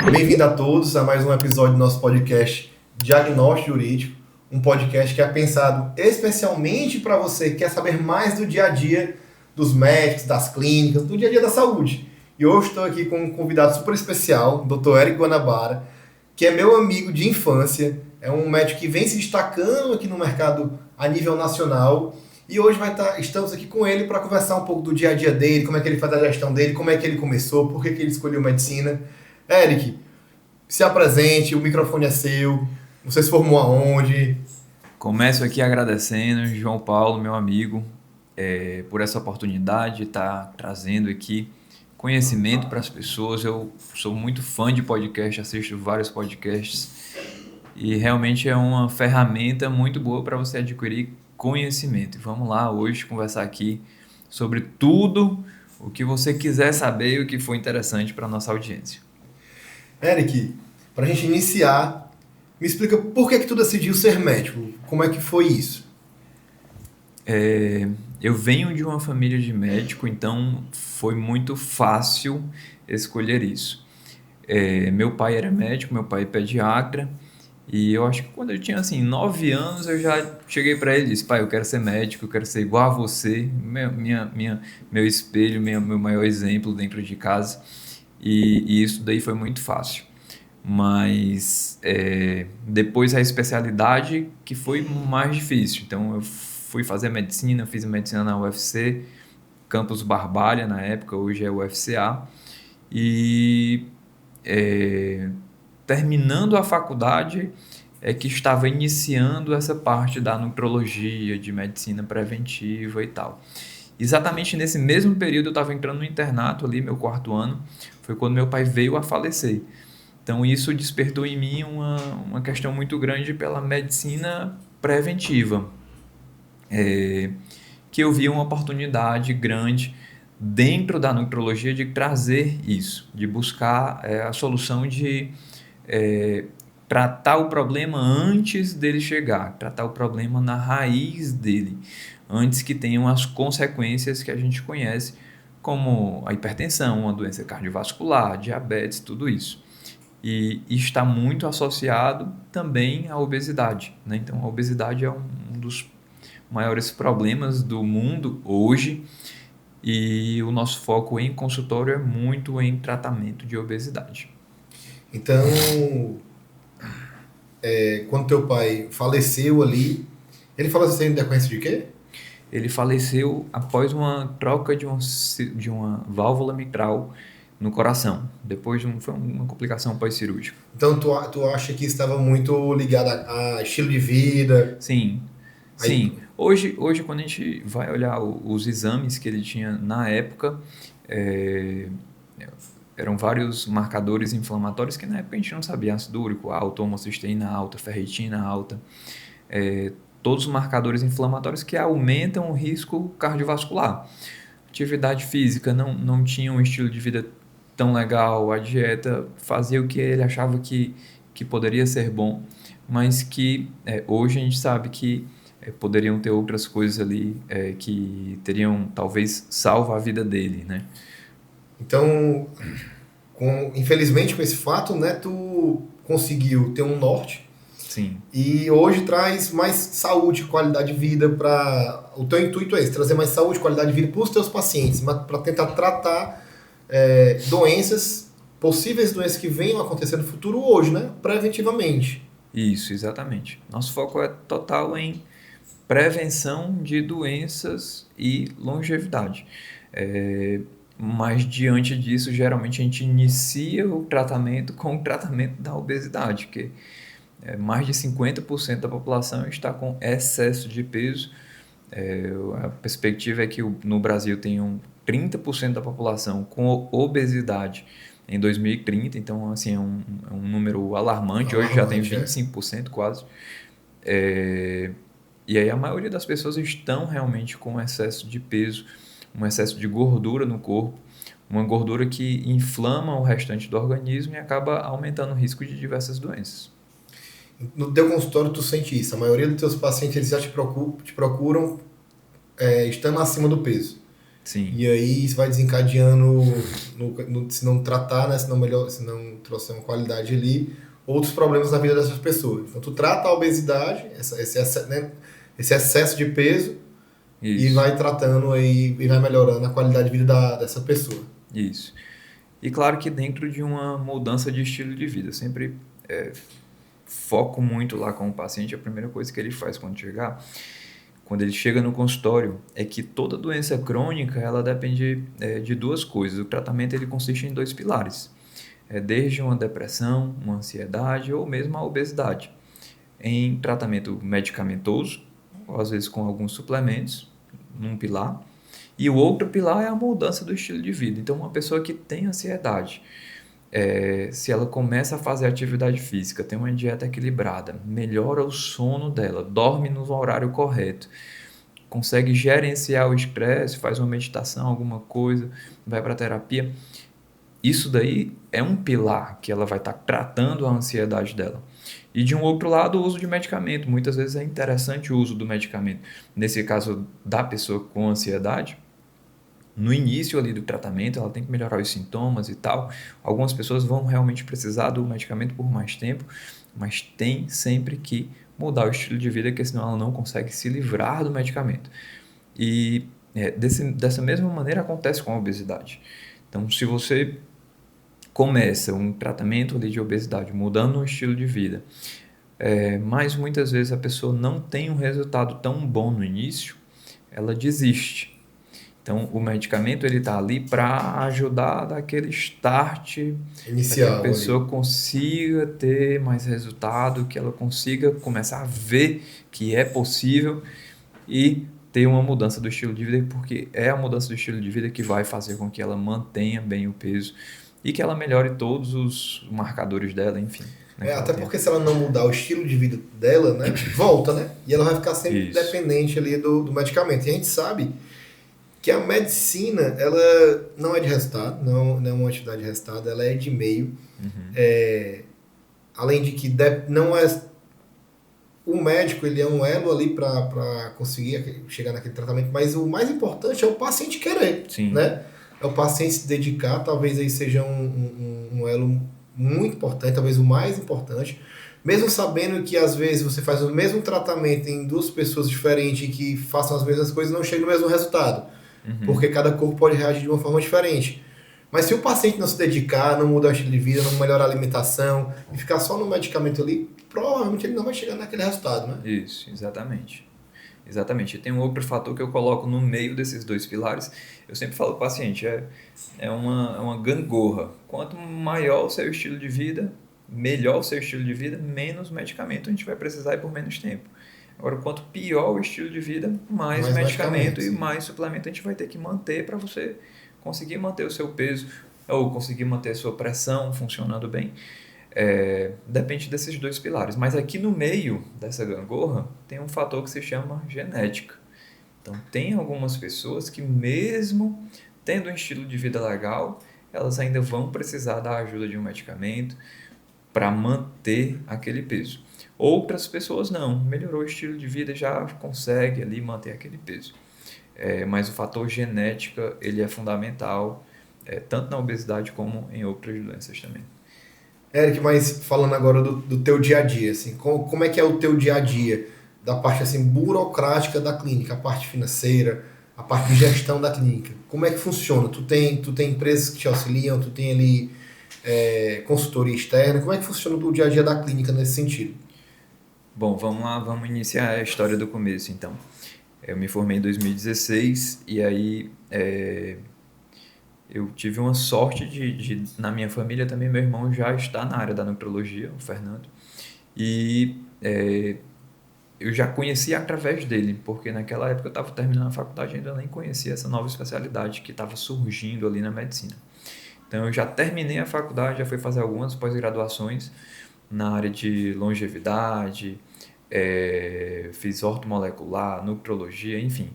Bem-vindo a todos a mais um episódio do nosso podcast Diagnóstico Jurídico, um podcast que é pensado especialmente para você que quer saber mais do dia a dia dos médicos, das clínicas, do dia a dia da saúde. E hoje estou aqui com um convidado super especial, o Dr. Érico Guanabara, que é meu amigo de infância, é um médico que vem se destacando aqui no mercado a nível nacional. E hoje estamos aqui com ele para conversar um pouco do dia a dia dele, como é que ele faz a gestão dele, como é que ele começou, por que ele escolheu medicina. Eric, se apresente, o microfone é seu, você se formou aonde? Começo aqui agradecendo, João Paulo, meu amigo, por essa oportunidade de estar trazendo aqui conhecimento para as pessoas. Eu sou muito fã de podcast, assisto vários podcasts e realmente é uma ferramenta muito boa para você adquirir conhecimento. E vamos lá hoje conversar aqui sobre tudo o que você quiser saber e o que for interessante para a nossa audiência. Eric, para a gente iniciar, me explica por que tu decidiu ser médico, como é que foi isso? Eu venho de uma família de médico, então foi muito fácil escolher isso. Meu pai era médico, meu pai é pediatra, e eu acho que quando eu tinha assim 9 anos eu já cheguei para ele e disse: pai, eu quero ser médico, eu quero ser igual a você, meu espelho, meu maior exemplo dentro de casa, e isso daí foi muito fácil. Mas depois a especialidade que foi mais difícil. Então eu fui fazer medicina, fiz medicina na UFC, Campus Barbalha na época, hoje é UFCA, e terminando a faculdade é que estava iniciando essa parte da nutrologia, de medicina preventiva e tal. Exatamente nesse mesmo período eu estava entrando no internato ali, meu 4º ano, foi quando meu pai veio a falecer. Então isso despertou em mim uma questão muito grande pela medicina preventiva, que eu vi uma oportunidade grande dentro da nutrologia de trazer isso, de buscar a solução de tratar o problema antes dele chegar, tratar o problema na raiz dele, antes que tenham as consequências que a gente conhece, como a hipertensão, uma doença cardiovascular, diabetes, tudo isso. E está muito associado também à obesidade, né? Então a obesidade é um dos maiores problemas do mundo hoje, e o nosso foco em consultório é muito em tratamento de obesidade. Então, quando teu pai faleceu ali, ele faleceu em decorrência de quê? Ele faleceu após uma troca de uma válvula mitral no coração. Depois foi uma complicação pós-cirúrgica. Então tu acha que estava muito ligado a estilo de vida? Sim, Aí, sim. Hoje, quando a gente vai olhar os exames que ele tinha na época, eram vários marcadores inflamatórios que na época a gente não sabia: ácido úrico alto, homocisteína alta, ferritina alta, todos os marcadores inflamatórios que aumentam o risco cardiovascular. Atividade física, não tinha um estilo de vida tão legal, a dieta fazia o que ele achava que poderia ser bom, mas que hoje a gente sabe que poderiam ter outras coisas ali que teriam talvez salvo a vida dele, né? então, infelizmente com esse fato, né, tu conseguiu ter um norte. Sim. E hoje traz mais saúde, qualidade de vida para... O teu intuito é esse, trazer mais saúde, qualidade de vida para os teus pacientes, para tentar tratar doenças, possíveis doenças que venham a acontecer no futuro hoje, né? Preventivamente. Isso, exatamente. Nosso foco é total em prevenção de doenças e longevidade. Mas diante disso, geralmente a gente inicia o tratamento com o tratamento da obesidade, que mais de 50% da população está com excesso de peso. A perspectiva é que no Brasil tenham 30% da população com obesidade em 2030, então assim, é um número alarmante. Hoje já tem 25% quase. E aí a maioria das pessoas estão realmente com excesso de peso, um excesso de gordura no corpo, uma gordura que inflama o restante do organismo e acaba aumentando o risco de diversas doenças. No teu consultório tu sente isso? A maioria dos teus pacientes eles já te procuram estando acima do peso. Sim, E aí isso vai desencadeando, se não tratar, né, se não trouxer uma qualidade ali, outros problemas na vida dessas pessoas. Então tu trata a obesidade, né, esse excesso de peso, e isso, vai tratando aí, e vai melhorando a qualidade de vida dessa pessoa. isso. E claro que dentro de uma mudança de estilo de vida, eu sempre foco muito lá com o paciente, a primeira coisa que ele faz quando ele chega no consultório, é que toda doença crônica, ela depende de duas coisas. O tratamento ele consiste em dois pilares, desde uma depressão, uma ansiedade ou mesmo a obesidade. Em tratamento medicamentoso, ou às vezes com alguns suplementos, num pilar, e o outro pilar é a mudança do estilo de vida. Então, uma pessoa que tem ansiedade, se ela começa a fazer atividade física, tem uma dieta equilibrada, melhora o sono dela, dorme no horário correto, consegue gerenciar o estresse, faz uma meditação, alguma coisa, vai para terapia, isso daí é um pilar que ela vai estar tratando a ansiedade dela. E de um outro lado, o uso de medicamento. Muitas vezes é interessante o uso do medicamento. Nesse caso da pessoa com ansiedade, no início ali do tratamento, ela tem que melhorar os sintomas e tal. Algumas pessoas vão realmente precisar do medicamento por mais tempo, mas tem sempre que mudar o estilo de vida, porque senão ela não consegue se livrar do medicamento. E dessa mesma maneira acontece com a obesidade. Então, se você começa um tratamento ali de obesidade, mudando o estilo de vida, mas muitas vezes a pessoa não tem um resultado tão bom no início, ela desiste. Então, o medicamento ele está ali para ajudar a dar aquele start, para que a Inicial ali. pessoa consiga ter mais resultado, que ela consiga começar a ver que é possível e ter uma mudança do estilo de vida, porque é a mudança do estilo de vida que vai fazer com que ela mantenha bem o peso e que ela melhore todos os marcadores dela, enfim, né, que ela Até tenha. porque se ela não mudar o estilo de vida dela, né, volta, né? E ela vai ficar sempre Isso. dependente ali do medicamento. E a gente sabe que a medicina, ela não é de resultado, não é uma atividade de resultado, ela é de meio. Uhum. Além de que não é o médico, ele é um elo ali para conseguir chegar naquele tratamento, mas o mais importante é o paciente querer, Sim, né? É o paciente se dedicar, talvez aí seja um elo muito importante, talvez o mais importante, mesmo sabendo que às vezes você faz o mesmo tratamento em duas pessoas diferentes e que façam as mesmas coisas, não chega no mesmo resultado, uhum. porque cada corpo pode reagir de uma forma diferente. Mas se o paciente não se dedicar, não mudar o estilo de vida, não melhorar a alimentação e ficar só no medicamento ali, provavelmente ele não vai chegar naquele resultado, né? Isso, exatamente. Exatamente. E tem um outro fator que eu coloco no meio desses dois pilares. Eu sempre falo para o paciente, é uma gangorra. Quanto maior o seu estilo de vida, melhor o seu estilo de vida, menos medicamento a gente vai precisar e por menos tempo. Agora, quanto pior o estilo de vida, mais Mais medicamento medicamentos, e sim. mais suplemento a gente vai ter que manter para você conseguir manter o seu peso ou conseguir manter a sua pressão funcionando bem. Depende desses dois pilares. Mas aqui no meio dessa gangorra tem um fator que se chama genética. Então, tem algumas pessoas que, mesmo tendo um estilo de vida legal, elas ainda vão precisar da ajuda de um medicamento para manter aquele peso. Outras pessoas não, melhorou o estilo de vida, já consegue ali manter aquele peso. Mas o fator genética ele é fundamental, tanto na obesidade como em outras doenças também. Eric, mas falando agora do teu dia a dia, assim, como é que é o teu dia a dia? Da parte assim burocrática da clínica, a parte financeira, a parte de gestão da clínica. Como é que funciona? Tu tem empresas que te auxiliam, tu tem ali consultoria externa, como é que funciona o dia a dia da clínica nesse sentido? Bom, vamos lá, vamos iniciar a história do começo então. Eu me formei em 2016 e aí eu tive uma sorte na minha família também, meu irmão já está na área da nutrologia, o Fernando, e eu já conhecia através dele, porque naquela época eu estava terminando a faculdade e ainda nem conhecia essa nova especialidade que estava surgindo ali na medicina. Então eu já terminei a faculdade, já fui fazer algumas pós-graduações na área de longevidade, fiz ortomolecular, nutrologia, enfim.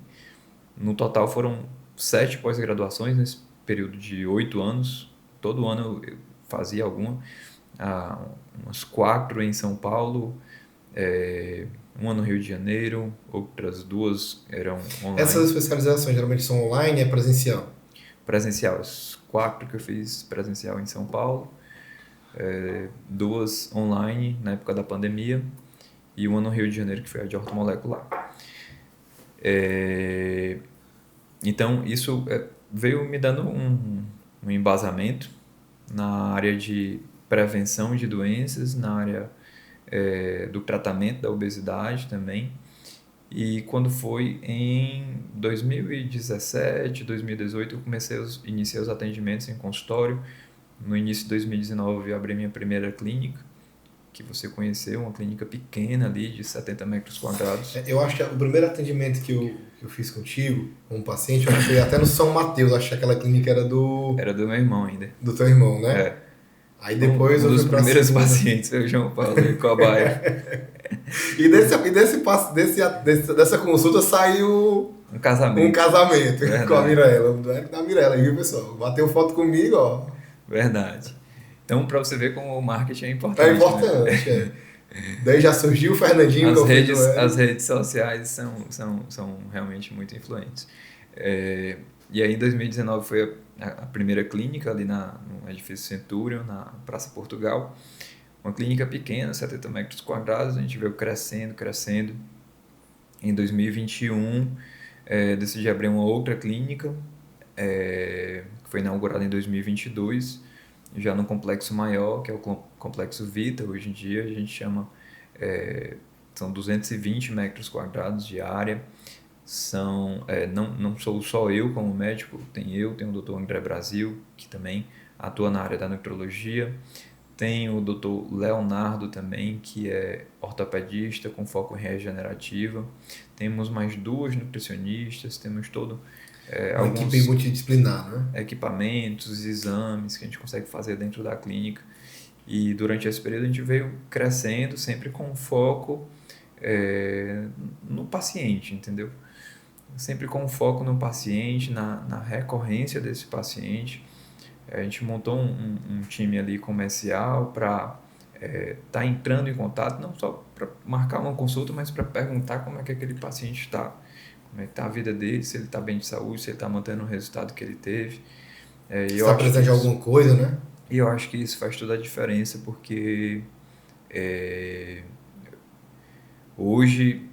No total foram 7 pós-graduações nesse período de 8 anos. Todo ano eu fazia alguma, umas 4 em São Paulo, uma no Rio de Janeiro, outras 2 eram online. Essas especializações geralmente são online, é presencial? Presencial, as 4 que eu fiz presencial em São Paulo, 2 online na época da pandemia e uma no Rio de Janeiro, que foi a de ortomolecular. Então, isso veio me dando um embasamento na área de prevenção de doenças, na área do tratamento da obesidade também. E quando foi em 2017, 2018, eu iniciei os atendimentos em consultório. No início de 2019, eu abri minha primeira clínica, que você conheceu, uma clínica pequena ali, de 70 metros quadrados. Eu acho que o primeiro atendimento que eu fiz contigo, com um paciente, eu acho que foi até no São Mateus. Acho que aquela clínica era do... Era do meu irmão ainda. Do teu irmão, né? Aí depois um eu dos fui pra primeiros segunda. pacientes, o João Paulo e Cobaia. E dessa consulta saiu Um casamento. um casamento Verdade. com a Mirella. Da Mirella, viu, pessoal? Bateu foto comigo, ó. Verdade. Então, para você ver como o marketing é importante. É importante, né? Daí já surgiu o Fernandinho. As redes sociais são realmente muito influentes. E aí, em 2019, foi a primeira clínica ali no edifício Centurion, na Praça Portugal. Uma clínica pequena, 70 metros quadrados, a gente veio crescendo. Em 2021, decidi abrir uma outra clínica, que foi inaugurada em 2022, já num complexo maior, que é o Complexo Vita. Hoje em dia a gente chama, são 220 metros quadrados de área. Não sou só eu como médico, tem o Dr. André Brasil, que também atua na área da nutrologia. Tem o Dr. Leonardo também, que é ortopedista com foco em regenerativa. Temos mais 2 nutricionistas, temos Uma equipe multidisciplinar, né? equipamentos, exames que a gente consegue fazer dentro da clínica. E durante esse período a gente veio crescendo, sempre com foco no paciente, entendeu? Sempre com foco no paciente, na recorrência desse paciente. A gente montou um time ali comercial para estar entrando em contato, não só para marcar uma consulta, mas para perguntar como é que aquele paciente está, como é que está a vida dele, se ele está bem de saúde, se ele está mantendo o resultado que ele teve. Se está precisando de alguma coisa, né? E eu acho que isso faz toda a diferença, porque hoje,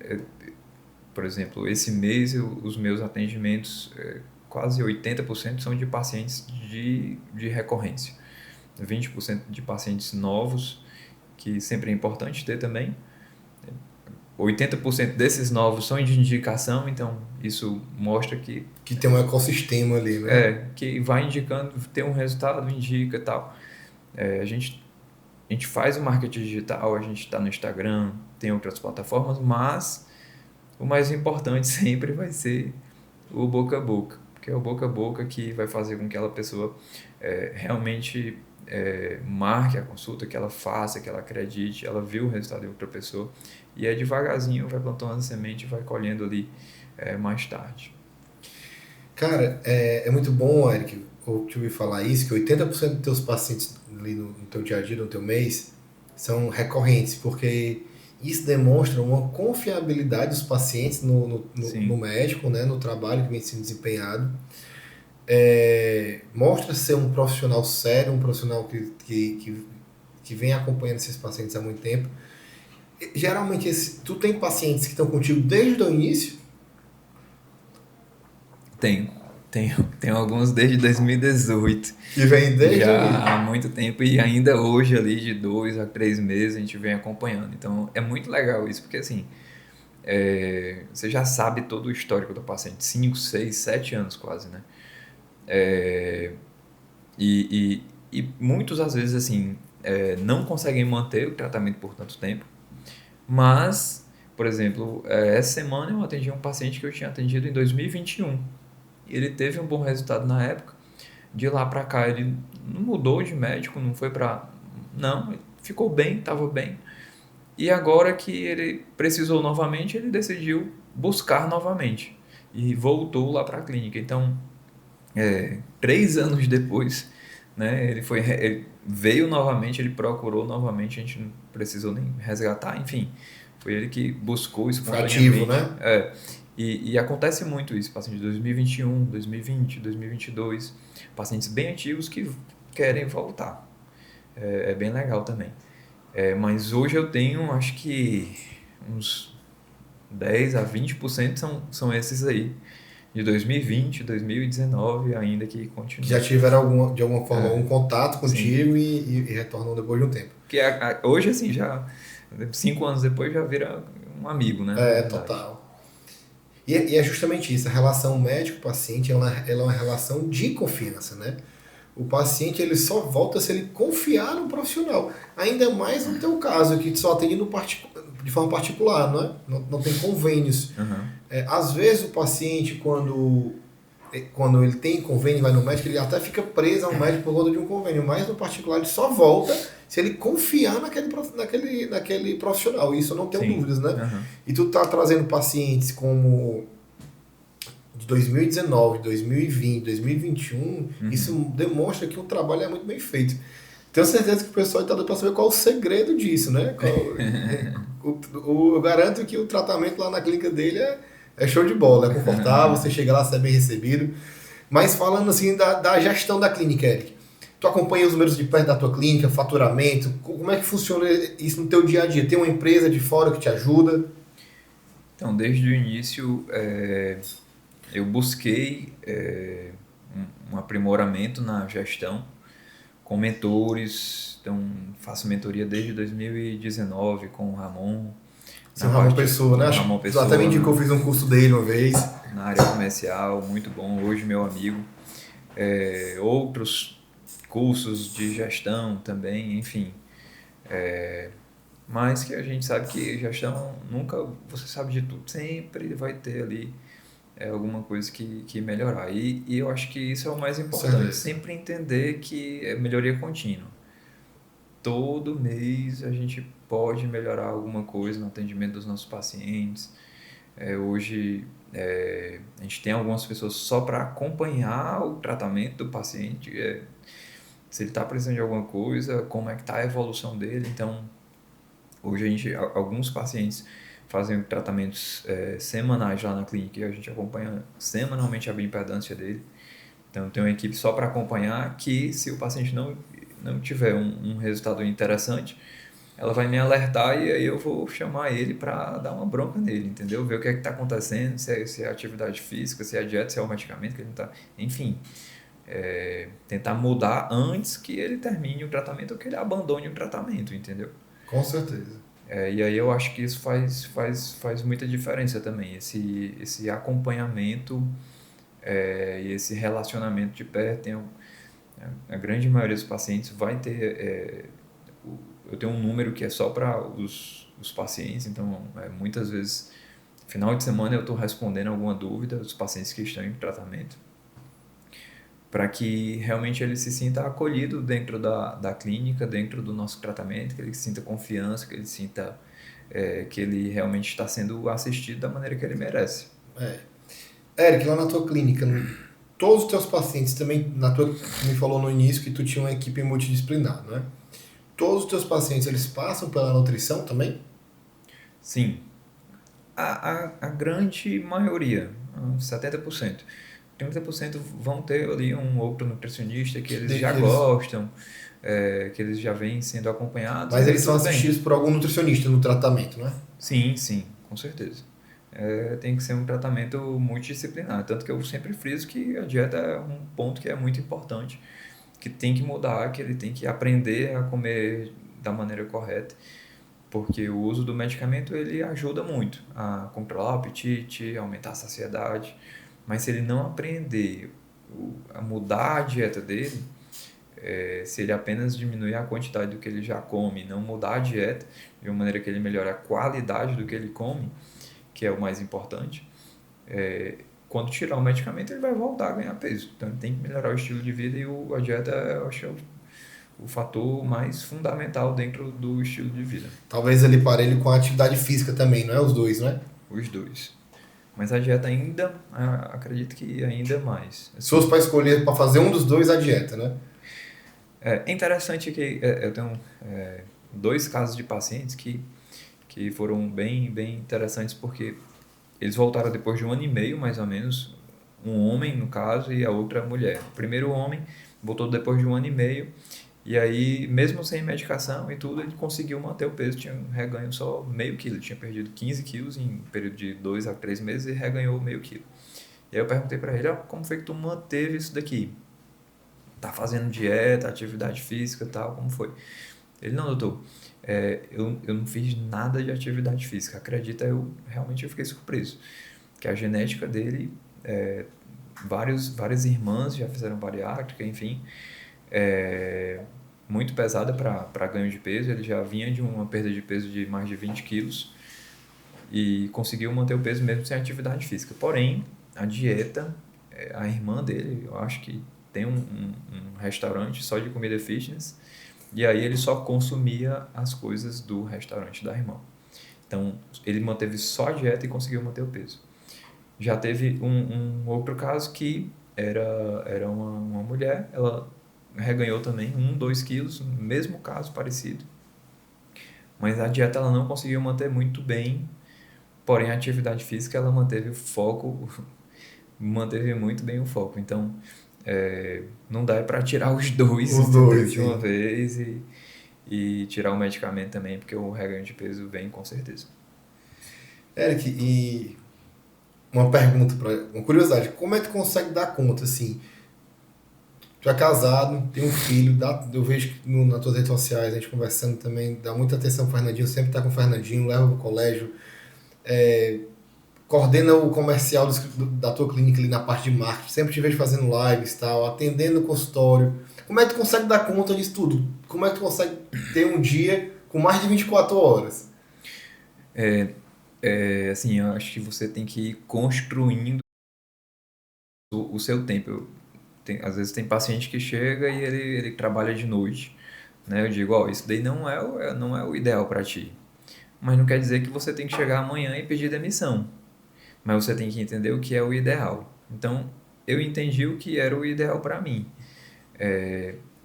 por exemplo, esse mês os meus atendimentos, quase 80% são de pacientes de recorrência. 20% de pacientes novos, que sempre é importante ter também. 80% desses novos são de indicação, então isso mostra que tem um ecossistema ali, né? que vai indicando, tem um resultado, indica e tal. A gente faz o marketing digital, a gente está no Instagram, tem outras plataformas, mas o mais importante sempre vai ser o boca a boca, porque é o boca a boca que vai fazer com que aquela pessoa realmente marque a consulta, que ela faça, que ela acredite, ela viu o resultado de outra pessoa, e devagarzinho vai plantando a semente e vai colhendo ali mais tarde. Cara, é muito bom, Eric, eu te ouvir falar isso, que 80% dos teus pacientes ali no teu dia a dia, no teu mês, são recorrentes, porque isso demonstra uma confiabilidade dos pacientes no médico, né, no trabalho que vem sendo desempenhado. Mostra ser um profissional sério, um profissional que vem acompanhando esses pacientes há muito tempo. Geralmente, tu tem pacientes que estão contigo desde o início? Tenho alguns desde 2018. Que vem desde já há muito tempo, e ainda hoje ali de 2 a 3 meses a gente vem acompanhando. Então é muito legal isso, porque assim, você já sabe todo o histórico do paciente, 5, 6, 7 anos quase, né? E muitos às vezes assim não conseguem manter o tratamento por tanto tempo, mas, por exemplo, essa semana eu atendi um paciente que eu tinha atendido em 2021. Ele teve um bom resultado na época. De lá para cá ele não mudou de médico, não foi para... Não, ele ficou bem, estava bem. E agora que ele precisou novamente, ele decidiu buscar novamente. E voltou lá para a clínica. Então, 3 anos depois, né, ele veio novamente, ele procurou novamente, a gente não precisou nem resgatar, enfim. Foi ele que buscou Foi ativo, espontaneamente. né? E acontece muito isso, pacientes de 2021, 2020, 2022, pacientes bem antigos que querem voltar. É bem legal também. Mas hoje eu tenho, acho que uns 10 a 20% são esses aí, de 2020, 2019, ainda que Que continuam. já tiveram de alguma forma um contato Sim. contigo e retornam depois de um tempo. Porque hoje, assim, já 5 anos depois já vira um amigo, né? Na verdade. Total. E é justamente isso, a relação médico-paciente ela é uma relação de confiança, né? O paciente ele só volta se ele confiar no profissional. Ainda mais no teu caso, que tu só atende de forma particular, não é? Não tem convênios. Uhum. Às vezes o paciente, quando ele tem convênio e vai no médico, ele até fica preso ao médico por conta de um convênio, mas no particular ele só volta se ele confiar naquele profissional. Isso eu não tenho dúvidas, né? Uhum. E tu tá trazendo pacientes como de 2019, 2020, 2021, isso demonstra que o trabalho é muito bem feito. Tenho certeza que o pessoal está dando para saber qual é o segredo disso, né? Eu garanto que o tratamento lá na clínica dele é show de bola, é confortável, você chega lá, você é bem recebido. Mas falando assim da gestão da clínica, Eric, tu acompanha os números de perto da tua clínica, faturamento, como é que funciona isso no teu dia a dia? Tem uma empresa de fora que te ajuda? Então, desde o início, eu busquei um aprimoramento na gestão com mentores. Então, faço mentoria desde 2019 com o Ramon. Seu Ramon Pessoa, né? Ramon Pessoa, até me indicou, eu fiz um curso dele uma vez. Na área comercial, muito bom. Hoje, meu amigo. Outros cursos de gestão também, enfim. Mas que a gente sabe que gestão nunca você sabe de tudo. Sempre vai ter ali alguma coisa que melhorar. E eu acho que isso é o mais importante. Certo. Sempre entender que é melhoria contínua. Todo mês a gente pode melhorar alguma coisa no atendimento dos nossos pacientes. Hoje a gente tem algumas pessoas só para acompanhar o tratamento do paciente. Se ele está precisando de alguma coisa, como é que está a evolução dele. Então, hoje alguns pacientes fazem tratamentos semanais lá na clínica e a gente acompanha semanalmente a bioimpedância dele. Então, tem uma equipe só para acompanhar que, se o paciente não tiver um resultado interessante, ela vai me alertar e aí eu vou chamar ele para dar uma bronca nele, entendeu? Ver o que é que está acontecendo, se é a atividade física, se é a dieta, se é o medicamento que ele não está... Enfim, tentar mudar antes que ele termine o tratamento ou que ele abandone o tratamento, entendeu? Com certeza. E aí eu acho que isso faz muita diferença também, esse acompanhamento e esse relacionamento de perto. A grande maioria dos pacientes vai ter... eu tenho um número que é só para os pacientes, então muitas vezes, final de semana, eu estou respondendo alguma dúvida dos pacientes que estão em tratamento, para que realmente ele se sinta acolhido dentro da clínica, dentro do nosso tratamento, que ele sinta confiança, que ele sinta que ele realmente está sendo assistido da maneira que ele merece. Eric, lá na tua clínica, todos os teus pacientes também, me falou no início que tu tinha uma equipe multidisciplinar, não é? Todos os teus pacientes, eles passam pela nutrição também? Sim. A grande maioria, 70%. 30% vão ter ali um outro nutricionista que eles já gostam, que eles já vêm sendo acompanhados. Mas eles são assistidos por algum nutricionista no tratamento, não é? Sim, com certeza. Tem que ser um tratamento multidisciplinar. Tanto que eu sempre friso que a dieta é um ponto que é muito importante, que tem que mudar, que ele tem que aprender a comer da maneira correta, porque o uso do medicamento ele ajuda muito a controlar o apetite, aumentar a saciedade, mas se ele não aprender a mudar a dieta dele, se ele apenas diminuir a quantidade do que ele já come, não mudar a dieta de uma maneira que ele melhore a qualidade do que ele come, que é o mais importante, quando tirar o medicamento ele vai voltar a ganhar peso. Então ele tem que melhorar o estilo de vida e a dieta, eu acho, o fator mais fundamental dentro do estilo de vida. Talvez ele parelhe com a atividade física também, não é? Os dois, né? Os dois. Mas a dieta ainda, acredito que ainda mais. Se fosse para escolher, para fazer um dos dois, a dieta, né? É interessante que eu tenho 2 casos de pacientes que que foram bem interessantes, porque eles voltaram depois de 1 ano e meio, mais ou menos, um homem, no caso, e a outra mulher. O primeiro homem voltou depois de 1 ano e meio, e aí, mesmo sem medicação e tudo, ele conseguiu manter o peso, tinha um reganho só meio quilo, ele tinha perdido 15 quilos em um período de 2 a 3 meses e reganhou meio quilo. E aí eu perguntei pra ele, como foi que tu manteve isso daqui? Tá fazendo dieta, atividade física e tal, como foi? Ele, não, doutor, eu não fiz nada de atividade física, acredita, realmente eu fiquei surpreso, que a genética dele, várias irmãs já fizeram bariátrica, enfim, muito pesada para ganho de peso, ele já vinha de uma perda de peso de mais de 20 quilos e conseguiu manter o peso mesmo sem atividade física. Porém, a dieta, a irmã dele, eu acho que tem um restaurante só de comida fitness, e aí ele só consumia as coisas do restaurante da irmã. Então, ele manteve só a dieta e conseguiu manter o peso. Já teve um outro caso que era uma mulher, ela reganhou também 2 quilos, mesmo caso parecido, mas a dieta ela não conseguiu manter muito bem, porém a atividade física ela manteve o foco, manteve muito bem o foco. Então, não dá para tirar os dois, Os entendeu? dois, De uma sim. vez e tirar o medicamento também, porque o reganho de peso vem com certeza. Eric, e uma pergunta, uma curiosidade, como é que tu consegue dar conta, assim, tu é casado, tem um filho, eu vejo que nas tuas redes sociais, a gente conversando também, dá muita atenção pro Fernandinho, sempre tá com o Fernandinho, leva pro colégio, coordena o comercial da tua clínica ali na parte de marketing, sempre te vejo fazendo lives e tal, atendendo o consultório. Como é que tu consegue dar conta disso tudo? Como é que tu consegue ter um dia com mais de 24 horas? Assim, eu acho que você tem que ir construindo o seu tempo. Às vezes tem paciente que chega e ele trabalha de noite, né? Eu digo, isso daí não é o ideal para ti. Mas não quer dizer que você tem que chegar amanhã e pedir demissão. Mas você tem que entender o que é o ideal. Então, eu entendi o que era o ideal para mim.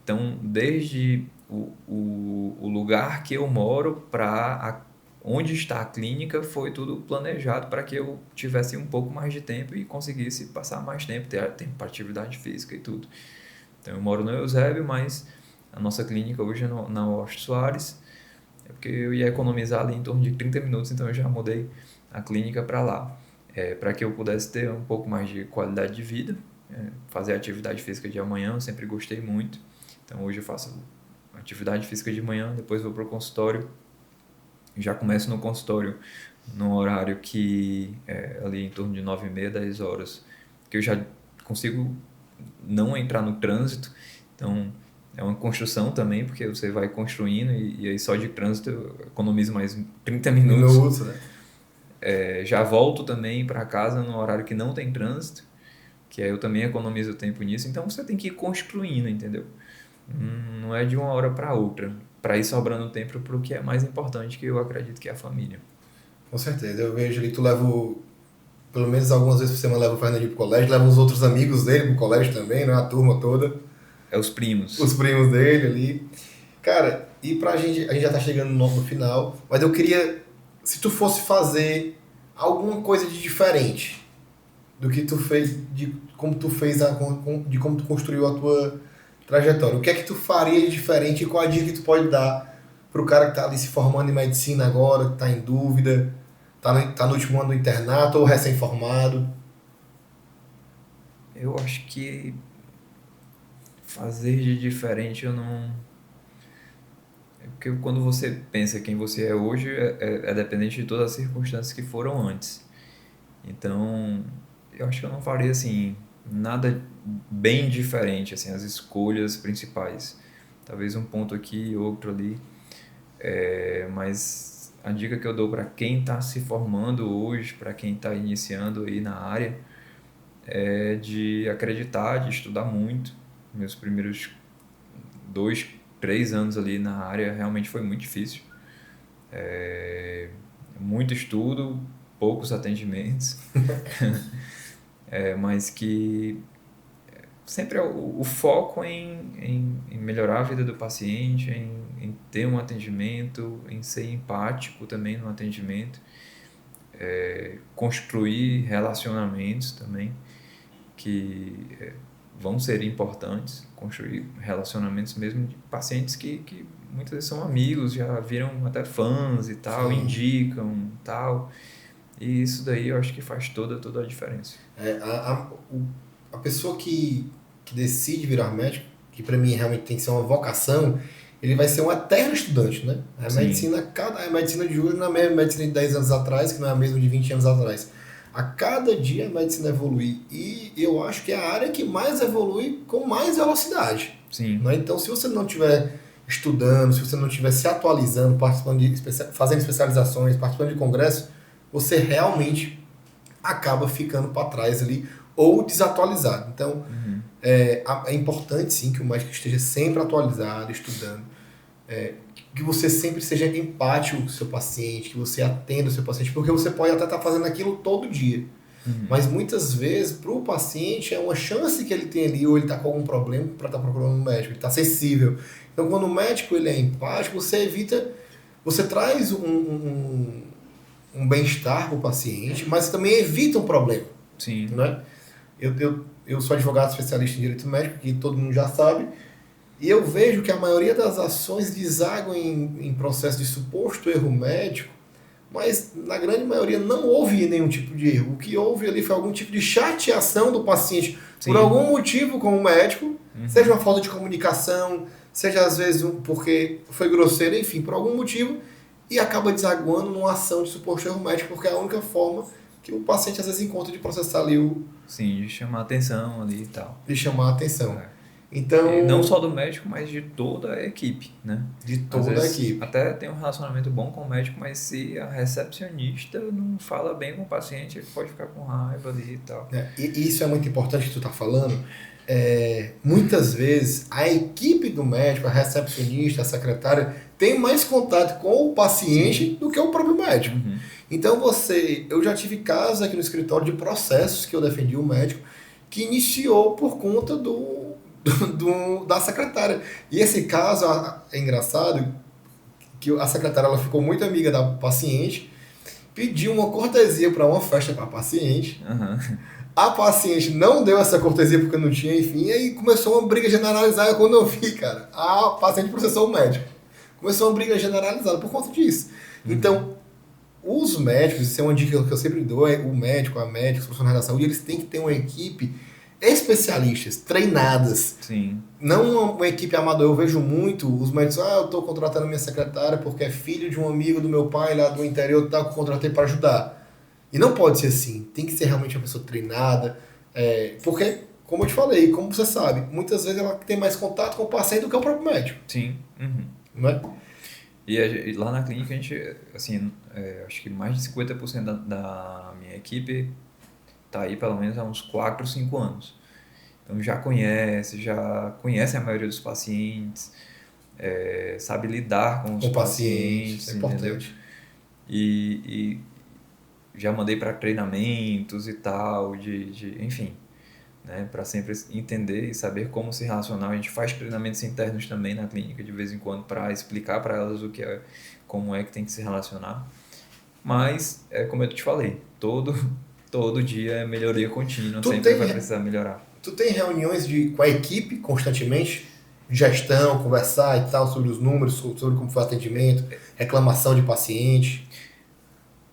Então, desde o lugar que eu moro para onde está a clínica, foi tudo planejado para que eu tivesse um pouco mais de tempo e conseguisse passar mais tempo, ter tempo para atividade física e tudo. Então, eu moro no Eusébio, mas a nossa clínica hoje é na Washington Soares, porque eu ia economizar ali em torno de 30 minutos, então eu já mudei a clínica para lá, para que eu pudesse ter um pouco mais de qualidade de vida, fazer atividade física de manhã, eu sempre gostei muito. Então hoje eu faço atividade física de manhã, depois vou para o consultório, já começo no consultório no horário que é ali em torno de 9h30, 10 horas, que eu já consigo não entrar no trânsito. Então é uma construção também, porque você vai construindo e aí só de trânsito eu economizo mais 30 minutos. Minutos, né? Já volto também para casa no horário que não tem trânsito, que aí eu também economizo tempo nisso. Então você tem que ir construindo, entendeu? Não é de uma hora para outra, para ir sobrando tempo para o que é mais importante, que eu acredito que é a família. Com certeza. Eu vejo ali, tu leva, pelo menos algumas vezes por semana, leva o Fernandinho pro colégio, leva os outros amigos dele pro colégio também, né? A turma toda, É os primos. os primos dele ali. Cara, e a gente já tá chegando no final, mas eu queria, se tu fosse fazer alguma coisa de diferente do que tu fez, de como tu fez, de como tu construiu a tua trajetória, o que é que tu faria de diferente e qual a dica que tu pode dar pro cara que tá ali se formando em medicina agora, que tá em dúvida, tá no último ano do internato ou recém-formado? Eu acho que fazer de diferente eu não. Porque quando você pensa quem você é hoje, é dependente de todas as circunstâncias que foram antes. Então, eu acho que eu não faria assim nada bem diferente, assim, as escolhas principais. Talvez um ponto aqui, outro ali. Mas a dica que eu dou para quem está se formando hoje, para quem está iniciando aí na área, é de acreditar, de estudar muito. Meus primeiros 2, 3 anos ali na área realmente foi muito difícil. Muito estudo, poucos atendimentos, mas que sempre o foco em melhorar a vida do paciente, em ter um atendimento, em ser empático também no atendimento, construir relacionamentos também que vão ser importantes, construir relacionamentos mesmo de pacientes que muitas vezes são amigos, já viram até fãs e tal, Sim. indicam e tal, e isso daí eu acho que faz toda a diferença. A pessoa que decide virar médico, que para mim realmente tem que ser uma vocação, ele vai ser um eterno estudante, né? A medicina de hoje não é a mesma medicina de 10 anos atrás, que não é a mesma de 20 anos atrás. A cada dia a medicina evolui e eu acho que é a área que mais evolui com mais velocidade. Sim. Né? Então, se você não estiver estudando, se você não estiver se atualizando, participando fazendo especializações, participando de congressos, você realmente acaba ficando para trás ali ou desatualizado. Então, é importante sim que o médico esteja sempre atualizado, estudando, que você sempre seja empático com o seu paciente, que você atenda o seu paciente, porque você pode até estar fazendo aquilo todo dia. Mas muitas vezes, para o paciente, é uma chance que ele tem ali, ou ele está com algum problema para estar procurando um médico, ele está sensível. Então, quando o médico ele é empático, você traz um bem-estar para o paciente, mas também evita um problema. Sim. Né? Eu sou advogado especialista em direito médico, que todo mundo já sabe, e eu vejo que a maioria das ações desaguam em processo de suposto erro médico, mas na grande maioria não houve nenhum tipo de erro. O que houve ali foi algum tipo de chateação do paciente por algum motivo com o médico, seja uma falta de comunicação, seja às vezes porque foi grosseiro, enfim, por algum motivo, e acaba desaguando numa ação de suposto erro médico, porque é a única forma que o paciente às vezes encontra de processar ali Sim, de chamar a atenção ali e tal. De chamar a atenção. Então, e não só do médico, mas de toda a equipe, né? De toda a equipe. Até tem um relacionamento bom com o médico, mas se a recepcionista não fala bem com o paciente, ele pode ficar com raiva ali e tal. E isso é muito importante que tu tá falando. Muitas vezes a equipe do médico, a recepcionista, a secretária, tem mais contato com o paciente do que o próprio médico. Então eu já tive casos aqui no escritório de processos que eu defendi o médico que iniciou por conta da secretária. E esse caso é engraçado, que a secretária ela ficou muito amiga da paciente, pediu uma cortesia para uma festa para a paciente. A paciente não deu essa cortesia porque não tinha, enfim, e aí começou uma briga generalizada. Quando eu vi, cara, a paciente processou o médico. Começou uma briga generalizada por conta disso. Então, os médicos, isso é uma dica que eu sempre dou, o médico, a médica, os profissionais da saúde, eles têm que ter uma equipe especialistas, treinadas. Sim. Não uma equipe amadora. Eu vejo muito os médicos, eu estou contratando minha secretária porque é filho de um amigo do meu pai lá do interior, que eu contratei para ajudar. E não pode ser assim. Tem que ser realmente uma pessoa treinada. Porque, como eu te falei, como você sabe, muitas vezes ela tem mais contato com o paciente do que o próprio médico. Sim. Não é? E lá na clínica, a gente, assim, acho que mais de 50% da minha equipe está aí pelo menos há uns 4, 5 anos. Então já conhece a maioria dos pacientes, sabe lidar com os pacientes, é importante. E já mandei para treinamentos e tal, enfim, né, para sempre entender e saber como se relacionar. A gente faz treinamentos internos também na clínica de vez em quando para explicar para elas como é que tem que se relacionar. Mas, como eu te falei, todo dia é melhoria contínua, sempre vai precisar melhorar. Tu tem reuniões com a equipe constantemente? Gestão, conversar e tal, sobre os números, sobre como foi o atendimento, reclamação de paciente?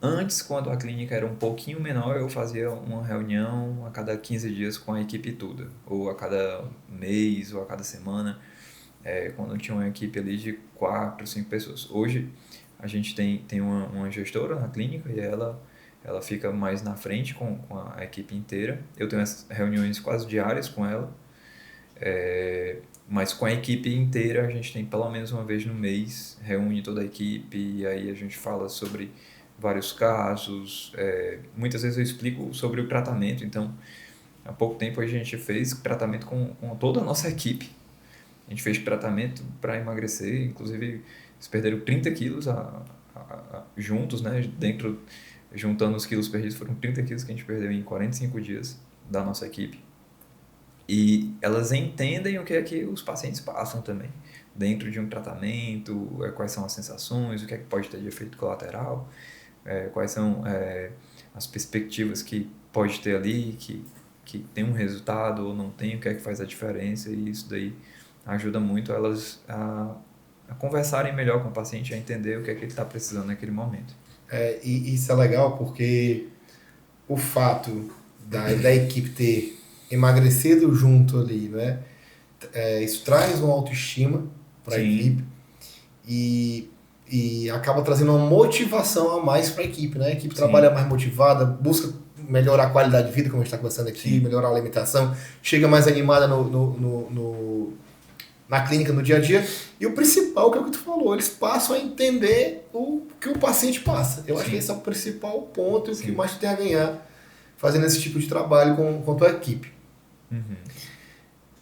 Antes, quando a clínica era um pouquinho menor, eu fazia uma reunião a cada 15 dias com a equipe toda, ou a cada mês, ou a cada semana, quando tinha uma equipe ali de 4, 5 pessoas. Hoje, a gente tem uma gestora na clínica e ela fica mais na frente com a equipe inteira. Eu tenho essas reuniões quase diárias com ela, mas com a equipe inteira a gente tem pelo menos uma vez no mês, reúne toda a equipe e aí a gente fala sobre vários casos. Muitas vezes eu explico sobre o tratamento. Então, há pouco tempo a gente fez tratamento com toda a nossa equipe. A gente fez tratamento para emagrecer, inclusive eles perderam 30 quilos juntos, né? Juntando os quilos perdidos, foram 30 quilos que a gente perdeu em 45 dias da nossa equipe. E elas entendem o que é que os pacientes passam também, dentro de um tratamento, quais são as sensações, o que é que pode ter de efeito colateral, quais são as perspectivas que pode ter ali, que tem um resultado ou não tem, o que é que faz a diferença, e isso daí ajuda muito elas a conversarem melhor com o paciente, a entender o que é que ele está precisando naquele momento. E isso é legal porque o fato da equipe ter emagrecido junto ali, né? Isso traz uma autoestima para a equipe e acaba trazendo uma motivação a mais para a equipe, né? A equipe trabalha mais motivada, busca melhorar a qualidade de vida, como a gente está conversando aqui, melhorar a alimentação, chega mais animada na clínica, no dia a dia. E o principal, que é o que tu falou, eles passam a entender o que o paciente passa. Eu acho que esse é o principal ponto e o que mais tu tem a ganhar fazendo esse tipo de trabalho com a tua equipe.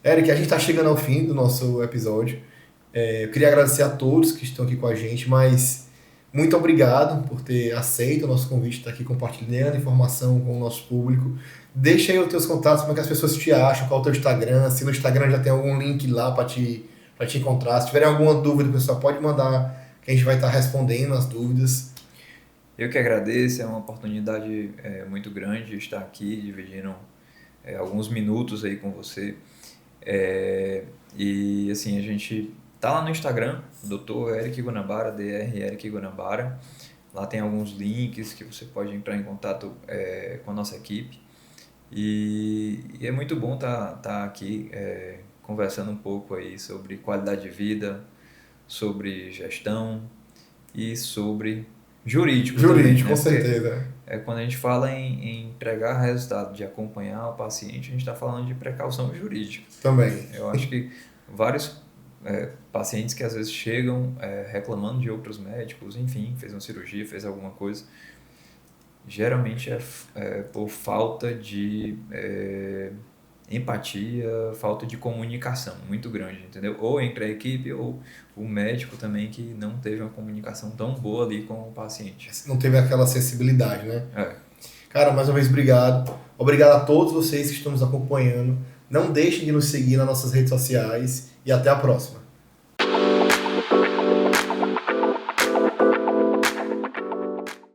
Eric, a gente está chegando ao fim do nosso episódio. Eu queria agradecer a todos que estão aqui com a gente, mas muito obrigado por ter aceito o nosso convite, estar aqui compartilhando informação com o nosso público. Deixa aí os teus contatos, como é que as pessoas te acham, qual é o teu Instagram, se no Instagram já tem algum link lá para te encontrar. Se tiverem alguma dúvida, pessoal, pode mandar, que a gente vai estar respondendo as dúvidas. Eu que agradeço, é uma oportunidade muito grande estar aqui dividindo alguns minutos aí com você. E assim, a gente tá lá no Instagram, Dr. Eric Guanabara, Dr. Eric Guanabara. Lá tem alguns links que você pode entrar em contato com a nossa equipe. E é muito bom tá aqui conversando um pouco aí sobre qualidade de vida, sobre gestão e sobre jurídico também, né? Com certeza. Quando a gente fala em entregar resultado, de acompanhar o paciente, a gente está falando de precaução jurídica. Também. Eu acho que vários pacientes que às vezes chegam reclamando de outros médicos, enfim, fez uma cirurgia, fez alguma coisa, geralmente é por falta de empatia, falta de comunicação muito grande, entendeu? Ou entre a equipe ou o médico também, que não teve uma comunicação tão boa ali com o paciente. Não teve aquela acessibilidade, né? Cara, mais uma vez, obrigado. Obrigado a todos vocês que estão nos acompanhando. Não deixem de nos seguir nas nossas redes sociais e até a próxima.